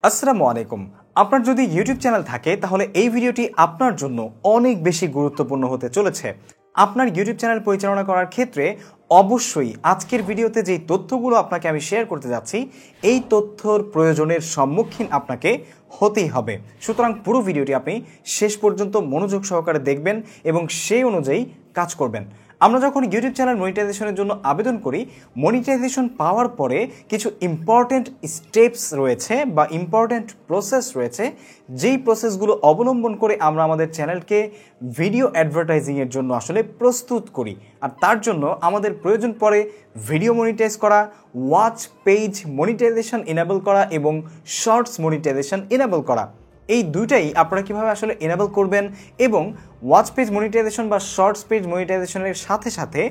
আসসালামু আলাইকুম। আপনার যদি ইউটিউব চ্যানেল থাকে তাহলে এই ভিডিওটি আপনার জন্য অনেক বেশি গুরুত্বপূর্ণ হতে চলেছে। আপনার ইউটিউব চ্যানেল পরিচালনা করার ক্ষেত্রে অবশ্যই আজকের ভিডিওতে যেই তথ্যগুলো আপনাকে আমি শেয়ার করতে যাচ্ছি এই তথ্যর প্রয়োজনের সম্মুখীন আপনাকে হতেই হবে। সুতরাং পুরো ভিডিওটি আপনি শেষ পর্যন্ত মনোযোগ সহকারে দেখবেন এবং সেই অনুযায়ী কাজ করবেন। আমরা যখন ইউটিউব চ্যানেল মনিটাইজেশনের জন্য আবেদন করি, মনিটাইজেশন পাওয়ার পরে কিছু ইম্পর্ট্যান্ট স্টেপস রয়েছে বা ইম্পর্ট্যান্ট প্রসেস রয়েছে, যেই প্রসেসগুলো অবলম্বন করে আমরা আমাদের চ্যানেলকে ভিডিও অ্যাডভার্টাইজিংয়ের জন্য আসলে প্রস্তুত করি। আর তার জন্য আমাদের প্রয়োজন পড়ে ভিডিও মনিটাইজ করা, ওয়াচ পেজ মনিটাইজেশন ইনেবল করা এবং শর্টস মনিটাইজেশন ইনেবল করা। এই দুইটাই আপনারা কীভাবে আসলে এনেবল করবেন এবং ওয়াচ পেজ মনিটাইজেশন বা শর্টস পেজ মনিটাইজেশনের সাথে সাথে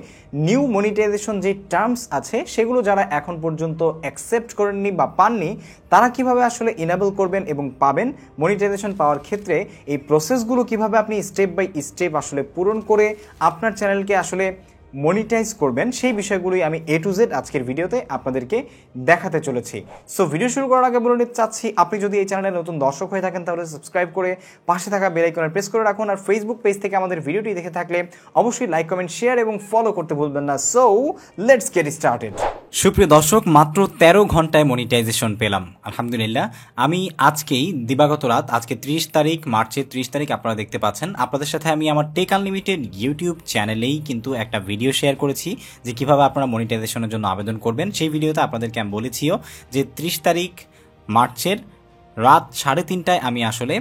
নিউ মনিটাইজেশন যে টার্মস আছে সেগুলো যারা এখন পর্যন্ত অ্যাকসেপ্ট করেননি বা পাননি তারা কিভাবে আসলে এনেবল করবেন এবং পাবেন। মনিটাইজেশন পাওয়ার ক্ষেত্রে এই প্রসেসগুলো কিভাবে আপনি স্টেপ বাই স্টেপ আসলে পূরণ করে আপনার চ্যানেলকে আসলে মনিটাইজ করবেন, সেই বিষয়গুলোই আমি A to Z আজকের ভিডিওতে আপনাদেরকে দেখাতে চলেছি। সো ভিডিও শুরু করার আগে বলে নিতে চাচ্ছি, আপনি যদি এই চ্যানেলে নতুন দর্শক হয়ে থাকেন তাহলে সাবস্ক্রাইব করে পাশে থাকা বেল আইকনে প্রেস করে রাখুন। আর ফেসবুক পেজ থেকে আমাদের ভিডিওটি দেখে থাকলে অবশ্যই লাইক, কমেন্ট, শেয়ার এবং ফলো করতে ভুলবেন না। So let's get started. সুপ্রিয় দর্শক, মাত্র 13 ঘন্টায় মনিটাইজেশন পেলাম, আলহামদুলিল্লাহ। আমি আজকেই দিবাগত রাত, আজকে 30 তারিখ, মার্চের 30 তারিখ আপনারা দেখতে পাচ্ছেন, আপনাদের সাথে আমি আমার টেক আনলিমিটেড ইউটিউব চ্যানেলেই কিন্তু একটা ভিডিও শেয়ার করেছি যে কিভাবে আপনারা মনিটাইজেশনের জন্য আবেদন করবেন। সেই ভিডিওতে আপনাদেরকে আমি বলেছিও যে 30 তারিখ মার্চের রাত 3:30টায় আমি আসলে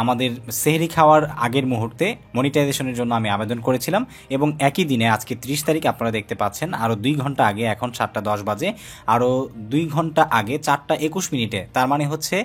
আমাদের সেহরি খাওয়ার আগের মুহূর্তে মনিটাইজেশনের জন্য আমি আবেদন করেছিলাম এবং একই দিনে আজকে 30 তারিখ আপনারা দেখতে পাচ্ছেন আরও 2 ঘন্টা আগে, এখন 7:10 বাজে, আরও 2 ঘন্টা আগে 4:21, তার মানে হচ্ছে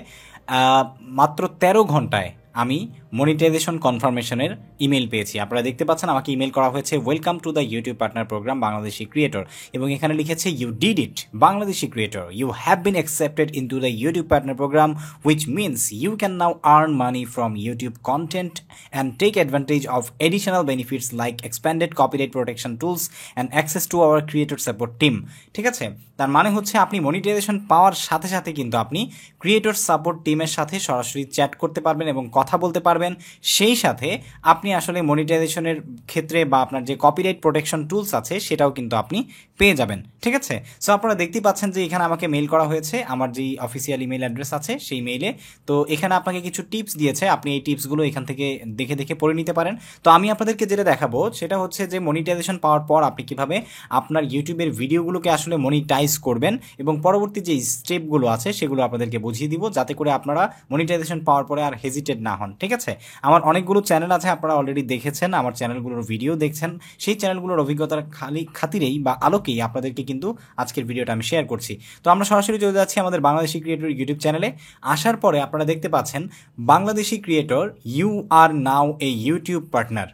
মাত্র 13 ঘন্টায় আমি মনিটাইজেশন কনফার্মেশনের ইমেল পেয়েছি। আপনারা দেখতে পাচ্ছেন আমাকে ইমেল করা হয়েছে, welcome to the YouTube partner program Bangladeshi creator, এবং এখানে লিখেছে you did it Bangladeshi creator, you have been accepted into the YouTube partner program which means you can now earn money from YouTube content and take advantage of additional benefits like expanded copyright protection tools and access to our creator support team। ঠিক আছে, তার মানে হচ্ছে আপনি monetization পাওয়ার সাথে সাথে কিন্তু আপনি ক্রিয়েটর সাপোর্ট টিমের সাথে সরাসরি চ্যাট করতে পারবেন এবং কথা বলতে পারবেন। সেই সাথে আপনি আসলে মনিটাইজেশনের ক্ষেত্রে বা আপনার যে কপিরাইট প্রোটেকশন টুলস আছে সেটাও কিন্তু আপনি পেয়ে যাবেন। ঠিক আছে, সো আপনারা দেখতেই পাচ্ছেন যে এখানে আমাকে মেইল করা হয়েছে আমার যেই অফিসিয়াল ইমেল অ্যাড্রেস আছে সেই মেইলে। তো এখানে আপনাকে কিছু টিপস দিয়েছে, আপনি এই টিপসগুলো এখান থেকে দেখে দেখে পড়ে নিতে পারেন। তো আমি আপনাদেরকে যেটা দেখাবো সেটা হচ্ছে যে মনিটাইজেশন পাওয়ার পর আপনি কিভাবে আপনার ইউটিউবের ভিডিওগুলোকে আসলে মনিটাইজ করবেন এবং পরবর্তী যে স্টেপগুলো আছে সেগুলো আপনাদেরকে বুঝিয়ে দিব, যাতে করে আপনারা মনিটাইজেশন পাওয়ার পরে আর হেজিটেট না হন। ঠিক আছে, আমার অনেকগুলো চ্যানেল আছে, আপনারা অলরেডি দেখেছেন, আমার চ্যানেলগুলোর ভিডিও দেখছেন, সেই চ্যানেলগুলোর অভিজ্ঞতার খাতিরেই বা আলোকেই আপনাদেরকে কিন্তু আজকের ভিডিওটা আমি শেয়ার করছি। তো আমরা সরাসরি চলে যাচ্ছি আমাদের বাংলাদেশি ক্রিয়েটর ইউটিউব চ্যানেলে। আসার পরে আপনারা দেখতে পাচ্ছেন Bangladeshi creator, you are now a YouTube partner.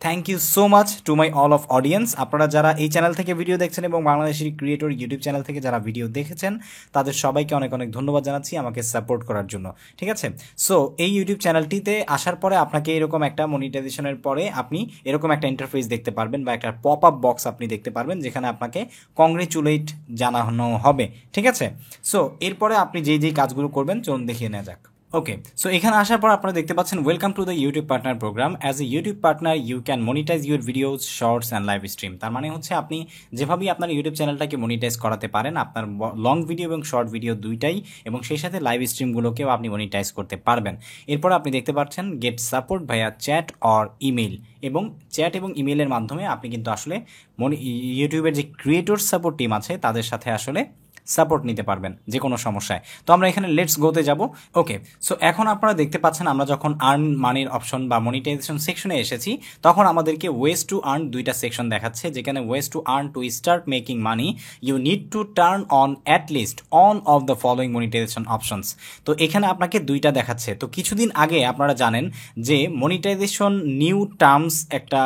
Thank you so much to my all of audience. আপনারা যারা এই চ্যানেল থেকে ভিডিও দেখছেন এবং বাংলাদেশি ক্রিয়েটর ইউটিউব চ্যানেল থেকে যারা ভিডিও দেখেছেন তাদের সবাইকে অনেক অনেক ধন্যবাদ জানাচ্ছি আমাকে সাপোর্ট করার জন্য। ঠিক আছে, সো এই ইউটিউব চ্যানেলটিতে আসার পরে আপনাকে এরকম একটা মনিটাইজেশনের পরে আপনি এরকম একটা ইন্টারফেস দেখতে পারবেন বা একটা পপ আপ বক্স আপনি দেখতে পারবেন যেখানে আপনাকে কংগ্রেচুলেট জানানো হবে। ঠিক আছে, সো এরপরে আপনি যেই যেই কাজগুলো করবেন চলুন দেখিয়ে নেওয়া যাক। ওকে, সো এখানে আসার পর আপনারা দেখতে পাচ্ছেন welcome to the YouTube partner program. As a YouTube partner you can monetise your videos, shorts and live stream. তার মানে হচ্ছে আপনি যেভাবেই আপনার ইউটিউব চ্যানেলটাকে মনিটাইজ করাতে পারেন, আপনার লং ভিডিও এবং শর্ট ভিডিও দুইটাই, এবং সেই সাথে লাইভ স্ট্রিমগুলোকেও আপনি মনিটাইজ করতে পারবেন। এরপর আপনি দেখতে পাচ্ছেন গেট সাপোর্ট ভাইয়া চ্যাট অর ইমেল, এবং চ্যাট এবং ইমেলের মাধ্যমে আপনি কিন্তু আসলে ইউটিউবের যে ক্রিয়েটর সাপোর্ট টিম আছে তাদের সাথে আসলে সাপোর্ট নিতে পারবেন যে কোনো সমস্যায়। তো আমরা এখানে লেটস গোতে যাব। ওকে, সো এখন আপনারা দেখতে পাচ্ছেন আমরা যখন আর্ন মানির অপশন বা মনিটাইজেশন সেকশনে এসেছি তখন আমাদেরকে ওয়েজ টু আর্ন দুইটা সেকশন দেখাচ্ছে, যেখানে ways to earn to start making money you need to turn on at least one of the following monetisation options. তো এখানে আপনাকে দুইটা দেখাচ্ছে। তো কিছুদিন আগে আপনারা জানেন যে মনিটাইজেশন নিউ টার্মস একটা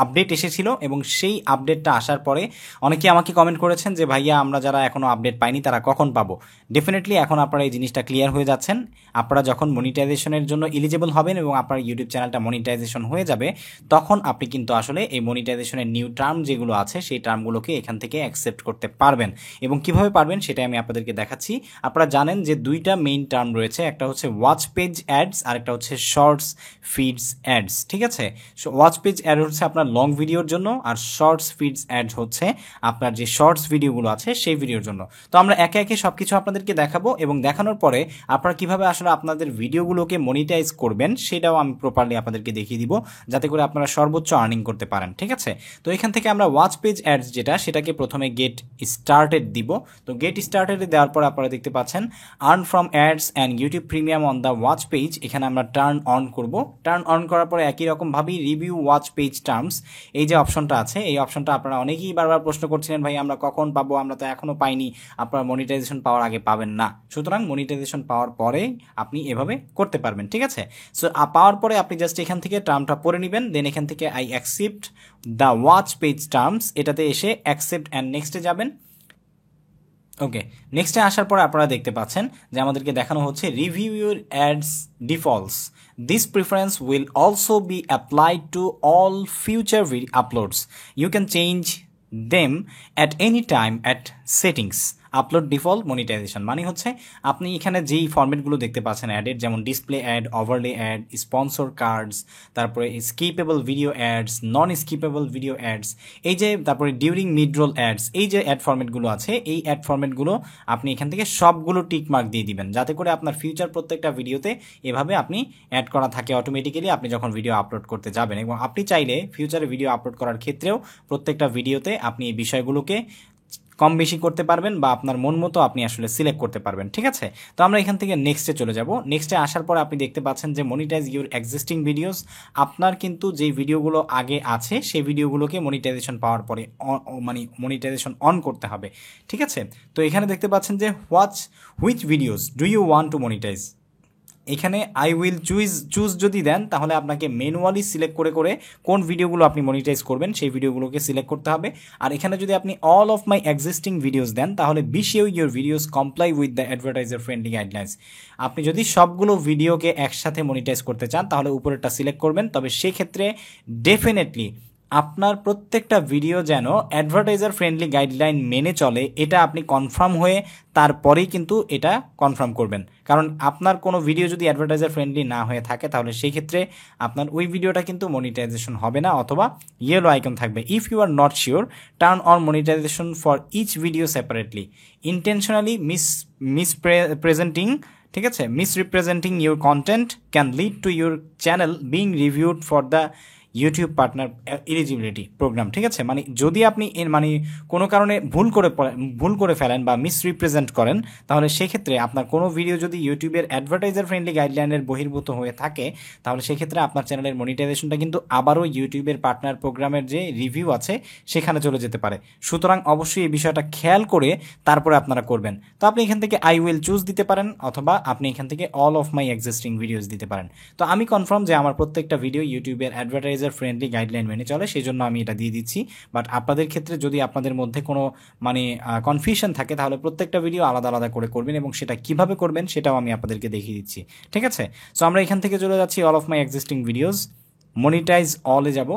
আপডেট এসেছিল এবং সেই আপডেটটা আসার পরে অনেকে আমাকে কমেন্ট করেছেন যে ভাইয়া আমরা যারা এখনও আপডেট পাইনি তারা কখন পাবো। ডেফিনেটলি এখন আপনারা এই জিনিসটা ক্লিয়ার হয়ে যাচ্ছেন। আপনারা যখন মনিটাইজেশনের জন্য এলিজিবল হবেন এবং আপনার ইউটিউব চ্যানেলটা মনিটাইজেশন হয়ে যাবে, তখন আপনি কিন্তু আসলে এই মনিটাইজেশনের নিউ টার্ম যেগুলো আছে সেই টার্মগুলোকে এখান থেকে অ্যাকসেপ্ট করতে পারবেন। এবং কিভাবে পারবেন সেটাই আমি আপনাদেরকে দেখাচ্ছি। আপনারা জানেন যে দুইটা মেইন টার্ম রয়েছে, একটা হচ্ছে ওয়াচ পেজ অ্যাডস আর একটা হচ্ছে শর্টস ফিডস অ্যাডস। ঠিক আছে, ওয়াচ পেজ অ্যাড হচ্ছে আপনার লং ভিডিওর জন্য, আর শর্টস ফিডস অ্যাড হচ্ছে আপনার যে শর্টস ভিডিওগুলো আছে সেই ভিডিওর জন্য। তো আমরা একে একে সব কিছু আপনাদেরকে দেখাবো এবং দেখানোর পরে আপনারা কিভাবে আসলে আপনাদের ভিডিওগুলোকে মনিটাইজ করবেন সেটাও আমি প্রপারলি আপনাদেরকে দেখিয়ে দিব, যাতে করে আপনারা সর্বোচ্চ আর্নিং করতে পারেন। ঠিক আছে, তো এখান থেকে আমরা ওয়াচ পেজ অ্যাডস যেটা, সেটাকে প্রথমে গেট স্টার্টেড দিব। তো গেট স্টার্টেডে দেওয়ার পর আপনারা দেখতে পাচ্ছেন earn from ads and YouTube premium on the watch page, এখানে আমরা টার্ন অন করব। টার্ন অন করার পরে একই রকমভাবেই রিভিউ ওয়াচ পেজ টার্মস, এই যে অপশনটা আছে, এই অপশনটা আপনারা অনেকেই বারবার প্রশ্ন করছিলেন ভাই আমরা কখন পাবো, আমরা তো এখনও পাইনি। আপনারা মনিটাইজেশন পাওয়ার আগে পাবেন না, সুতরাং মনিটাইজেশন পাওয়ার পরে আপনি এভাবে করতে পারবেন। ঠিক আছে, সো পাওয়ার পরে আপনি জাস্ট এখান থেকে টার্মটা পড়ে নেবেন, দেন এখান থেকে I accept the watch page terms, এটাতে এসে অ্যাকসেপ্ট অ্যান্ড নেক্সটে যাবেন। ওকে, নেক্সটে আসার পরে আপনারা দেখতে পাচ্ছেন যে আমাদেরকে দেখানো হচ্ছে review your ads defaults, this preference will also be applied to all future uploads, you can change them at any time at settings upload default monetisation. মানে হচ্ছে আপনি এখানে যেই ফরম্যাটগুলো দেখতে পাচ্ছেন অ্যাডের, যেমন display ad, overlay ad, sponsor cards, তারপরে skippable video ads, non skippable video ads, এই যে তারপরে ডিউরিং মিড রোল অ্যাডস, এই যে অ্যাড ফরম্যাটগুলো আছে, এই অ্যাড ফরম্যাটগুলো আপনি এখান থেকে সবগুলো টিক মার্ক দিয়ে দিবেন, যাতে করে আপনার ফিউচার প্রত্যেকটা ভিডিওতে এভাবে আপনি অ্যাড করা থাকে অটোমেটিক্যালি আপনি যখন ভিডিও আপলোড করতে যাবেন। এবং আপনি চাইলে ফিউচারে ভিডিও আপলোড করার ক্ষেত্রেও প্রত্যেকটা ভিডিওতে আপনি এই বিষয়গুলোকে কম বেশি করতে পারবেন বা আপনার মন মতো আপনি আসলে সিলেক্ট করতে পারবেন। ঠিক আছে, তো আমরা এখান থেকে নেক্সটে চলে যাব। নেক্সটে আসার পর আপনি দেখতে পাচ্ছেন যে মনিটাইজ ইউর এক্সিস্টিং ভিডিওস, আপনার কিন্তু যেই ভিডিওগুলো আগে আছে সেই ভিডিওগুলোকে মনিটাইজেশন পাওয়ার পরে মানে মনিটাইজেশন অন করতে হবে। ঠিক আছে, তো এখানে দেখতে পাচ্ছেন যে which videos do you want to monetise, এখানে আই উইল চুজ যদি দেন তাহলে আপনাকে ম্যানুয়ালি সিলেক্ট করে করে কোন ভিডিওগুলো আপনি মনিটাইজ করবেন সেই ভিডিওগুলোকে সিলেক্ট করতে হবে। আর এখানে যদি আপনি all of my existing videos then তাহলে be sure your videos comply with the advertiser friendly guidelines, আপনি যদি সবগুলো ভিডিওকে একসাথে মনিটাইজ করতে চান তাহলে উপরেরটা সিলেক্ট করবেন। তবে সেক্ষেত্রে ডেফিনেটলি আপনার প্রত্যেকটা ভিডিও যেন অ্যাডভার্টাইজার ফ্রেন্ডলি গাইডলাইন মেনে চলে, এটা আপনি কনফার্ম হয়ে তারপরেই কিন্তু এটা কনফার্ম করবেন। কারণ আপনার কোনো ভিডিও যদি অ্যাডভার্টাইজার ফ্রেন্ডলি না হয়ে থাকে তাহলে সেই ক্ষেত্রে আপনার ওই ভিডিওটা কিন্তু মনিটাইজেশন হবে না, অথবা ইয়েলো আইকন থাকবে। If you are not sure, turn on monetization for each video separately, intentionally presenting, ঠিক আছে, misrepresenting your content can lead to your channel being reviewed for the YouTube partner eligibility program. ঠিক আছে, মানে যদি আপনি মানে কোনো কারণে ভুল করে ফেলেন বা মিসরিপ্রেজেন্ট করেন তাহলে সেক্ষেত্রে আপনার কোনো ভিডিও যদি ইউটিউবের অ্যাডভার্টাইজার ফ্রেন্ডলি গাইডলাইনের বহির্ভূত হয়ে থাকে তাহলে সেক্ষেত্রে আপনার চ্যানেলের মনিটাইজেশনটা কিন্তু আবারও ইউটিউবের পার্টনার প্রোগ্রামের যে রিভিউ আছে সেখানে চলে যেতে পারে। সুতরাং অবশ্যই এই বিষয়টা খেয়াল করে তারপরে আপনারা করবেন। তো আপনি এখান থেকে আই উইল চুজ দিতে পারেন, অথবা আপনি এখান থেকে all of my existing videos দিতে পারেন। তো আমি কনফার্ম যে আমার প্রত্যেকটা ভিডিও ইউটিউবের অ্যাডভার্টাইজার ফ্রেন্ডলি গাইডলাইন মেনে চলে, সেই জন্য আমি এটা দিয়ে দিচ্ছি। বাট আপনাদের ক্ষেত্রে যদি আপনাদের মধ্যে কোনো মানে কনফিউশন থাকে তাহলে প্রত্যেকটা ভিডিও আলাদা আলাদা করে করবেন, এবং সেটা কিভাবে করবেন সেটাও আমি আপনাদেরকে দেখিয়ে দিচ্ছি। ঠিক আছে, সো আমরা এখান থেকে চলে যাচ্ছি all of my existing videos, monetize অলে যাব।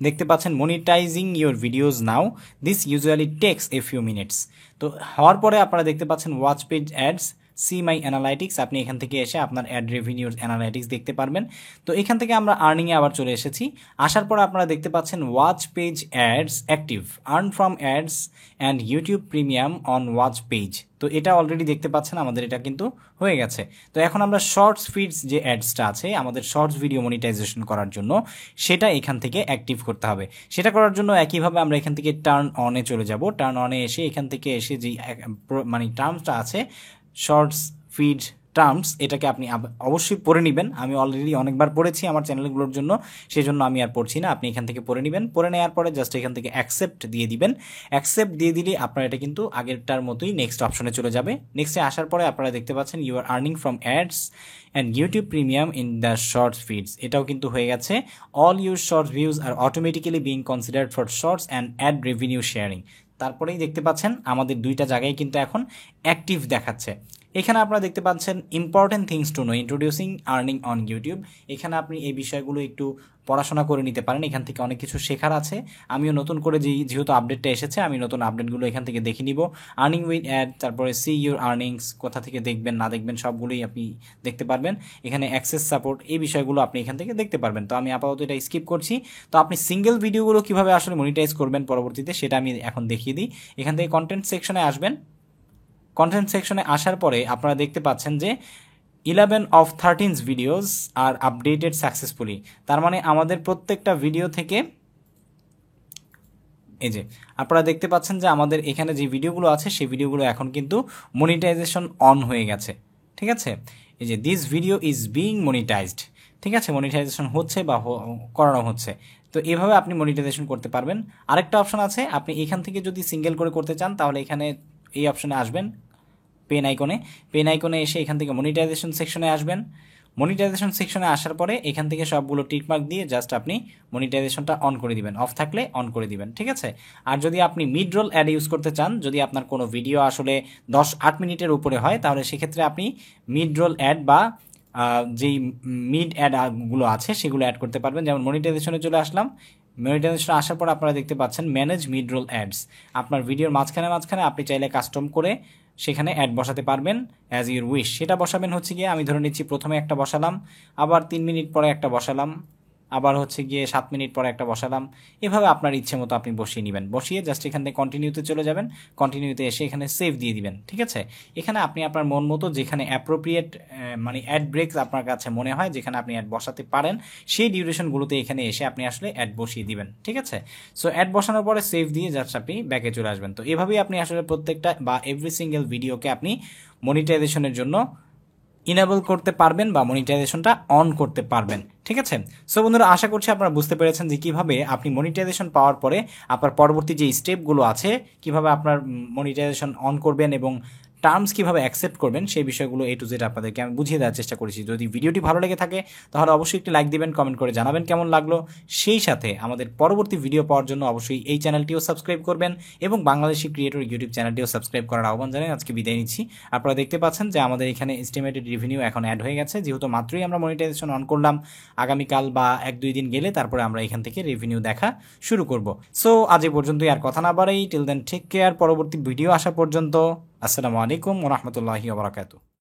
দেখতে পাচ্ছেন monetizing your videos now, this usually takes a few minutes. তো হওয়ার পরে আপনারা দেখতে পাচ্ছেন watch page ads, see my analytics, আপনি এখান থেকে এসে আপনার অ্যাড রেভিনিউর অ্যানালাইটিক্স দেখতে পারবেন। তো এখান থেকে আমরা আর্নিংয়ে আবার চলে এসেছি। আসার পর আপনারা দেখতে পাচ্ছেন watch page ads active, earn from ads and YouTube premium on watch page. তো এটা অলরেডি দেখতে পাচ্ছেন আমাদের এটা কিন্তু হয়ে গেছে। তো এখন আমরা শর্টস ফিডস যে অ্যাডসটা আছে আমাদের শর্টস ভিডিও মনিটাইজেশন করার জন্য সেটা এখান থেকে অ্যাক্টিভ করতে হবে। সেটা করার জন্য একইভাবে আমরা এখান থেকে টার্ন অনে চলে যাব। টার্ন অনে এসে এখান থেকে এসে যে মানে টার্মসটা আছে শর্টস ফিড টার্মস, এটাকে আপনি অবশ্যই পড়ে নেবেন। আমি অলরেডি অনেকবার পড়েছি আমার চ্যানেলগুলোর জন্য, সেই জন্য আমি আর পড়ছি না। আপনি এখান থেকে পড়ে নেবেন, পড়ে নেওয়ার পরে জাস্ট এখান থেকে অ্যাকসেপ্ট দিয়ে দিবেন। অ্যাকসেপ্ট দিয়ে দিলে আপনার এটা কিন্তু আগেরটার মতোই নেক্সট অপশনে চলে যাবে। নেক্সটে আসার পরে আপনারা দেখতে পাচ্ছেন you are earning from ads and YouTube premium in the shorts feeds, এটাও কিন্তু হয়ে গেছে। All your shorts views are automatically being considered for shorts and ad revenue sharing. তারপরেই দেখতে পাচ্ছেন আমাদের দুইটা জায়গায় কিন্তু এখন অ্যাক্টিভ দেখাচ্ছে। এখানে আপনারা দেখতে পাচ্ছেন important things to know, introducing earning on YouTube. এখানে আপনি এই বিষয়গুলো একটু পড়াশোনা করে নিতে পারেন, এখান থেকে অনেক কিছু শেখার আছে। আমিও নতুন করে যেহেতু আপডেটটা এসেছে, আমি নতুন আপডেটগুলো এখান থেকে দেখে নিব। আর্নিং উইথ অ্যাড, তারপরে সি ইউর আর্নিংস, কোথা থেকে দেখবেন না দেখবেন সবগুলোই আপনি দেখতে পারবেন। এখানে অ্যাক্সেস সাপোর্ট, এই বিষয়গুলো আপনি এখান থেকে দেখতে পারবেন। তো আমি আপাতত এটা স্কিপ করছি। তো আপনি সিঙ্গেল ভিডিওগুলো কীভাবে আসলে মনিটাইজ করবেন পরবর্তীতে, সেটা আমি এখন দেখিয়ে দিই। এখান থেকে কন্টেন্ট সেকশনে আসবেন। কন্টেন্ট সেকশনে আসার পরে আপনারা দেখতে পাচ্ছেন যে 11 of 13 videos are updated successfully. তার মানে আমাদের প্রত্যেকটা ভিডিও থেকে এই যে আপনারা দেখতে পাচ্ছেন যে আমাদের এখানে যে ভিডিওগুলো আছে সেই ভিডিওগুলো এখন কিন্তু মনিটাইজেশন অন হয়ে গেছে। ঠিক আছে, এই যে this video is being monetised, ঠিক আছে, মনিটাইজেশন হচ্ছে বা করানো হচ্ছে। তো এভাবে আপনি মনিটাইজেশন করতে পারবেন। আরেকটা অপশন আছে, আপনি এখান থেকে যদি সিঙ্গেল করে করতে চান তাহলে এখানে এই অপশনে আসবেন, পেন আইকনে এসে এখান থেকে মনিটাইজেশন সেকশনে আসবেন। মনিটাইজেশন সেকশনে আসার পরে এখান থেকে সবগুলো টিকমার্ক দিয়ে জাস্ট আপনি মনিটাইজেশনটা অন করে দিবেন, অফ থাকলে অন করে দিবেন। ঠিক আছে, আর যদি আপনি মিড রোল অ্যাড ইউজ করতে চান, যদি আপনার কোনো ভিডিও আসলে 10-8 মিনিটের উপরে হয়, তাহলে সেক্ষেত্রে আপনি মিড রোল অ্যাড বা যেই মিড অ্যাডগুলো আছে সেগুলো অ্যাড করতে পারবেন। যেমন মনিটাইজেশনে চলে আসলাম, মনিটাইজেশন আসার পর আপনারা দেখতে পাচ্ছেন ম্যানেজ মিড রোল অ্যাডস। আপনার ভিডিওর মাঝখানে আপনি চাইলে কাস্টম করে সেখানে অ্যাড বসাতে পারবেন অ্যাজ ইউর উইশ। সেটা বসাবেন হচ্ছে গিয়ে, আমি ধরে নিচ্ছি প্রথমে একটা বসালাম, আবার 3 মিনিট পরে একটা বসালাম, আবার হচ্ছে গিয়ে 7 মিনিট পরে একটা বসালাম। এভাবে আপনার ইচ্ছে মতো আপনি বসিয়ে নেবেন। বসিয়ে জাস্ট এখান থেকে কন্টিনিউতে চলে যাবেন, কন্টিনিউতে এসে এখানে সেভ দিয়ে দিবেন। ঠিক আছে, এখানে আপনি আপনার মন মতো যেখানে অ্যাপ্রোপ্রিয়েট মানে অ্যাড ব্রেকস আপনার কাছে মনে হয়, যেখানে আপনি অ্যাড বসাতে পারেন, সেই ডিউরেশনগুলোতে এখানে এসে আপনি আসলে অ্যাড বসিয়ে দিবেন। ঠিক আছে, সো অ্যাড বসানোর পরে সেভ দিয়ে জাস্ট আপনি ব্যাকে চলে আসবেন। তো এভাবেই আপনি আসলে প্রত্যেকটা বা এভরি সিঙ্গেল ভিডিওকে আপনি মনিটাইজেশনের জন্য ইনেবল করতে পারবেন বা মনিটাইজেশনটা অন করতে পারবেন। ঠিক আছে, সো বন্ধুরা, আশা করছি আপনারা বুঝতে পেরেছেন যে কীভাবে আপনি মনিটাইজেশন পাওয়ার পরে আপনার পরবর্তী যে স্টেপগুলো আছে, কীভাবে আপনার মনিটাইজেশন অন করবেন এবং টার্মস কীভাবে অ্যাকসেপ্ট করবেন, সেই বিষয়গুলো A to Z আপনাদেরকে আমি বুঝিয়ে দেওয়ার চেষ্টা করেছি। যদি ভিডিওটি ভালো লেগে থাকে তাহলে অবশ্যই একটি লাইক দিবেন, কমেন্ট করে জানাবেন কেমন লাগলো। সেই সাথে আমাদের পরবর্তী ভিডিও পাওয়ার জন্য অবশ্যই এই চ্যানেলটিও সাবস্ক্রাইব করবেন এবং বাংলাদেশি ক্রিয়েটর ইউটিউব চ্যানেলটিও সাবস্ক্রাইব করার আহ্বান জানাই। আজকে বিদায় নিচ্ছি। আপনারা দেখতে পাচ্ছেন যে আমাদের এখানে এস্টিমেটেড রেভিনিউ এখন অ্যাড হয়ে গেছে, যেহেতু মাত্রই আমরা মনিটাইজেশন অন করলাম। আগামীকাল বা 1-2 দিন গেলে তারপরে আমরা এখান থেকে রেভিনিউ দেখা শুরু করব। সো আজ এ পর্যন্তই, আর কথা না বাড়াই, টিল দেন টেক কেয়ার। পরবর্তী ভিডিও আসা পর্যন্ত আসসালামু আলাইকুম ওয়া রাহমাতুল্লাহি ওয়া বারাকাতুহু।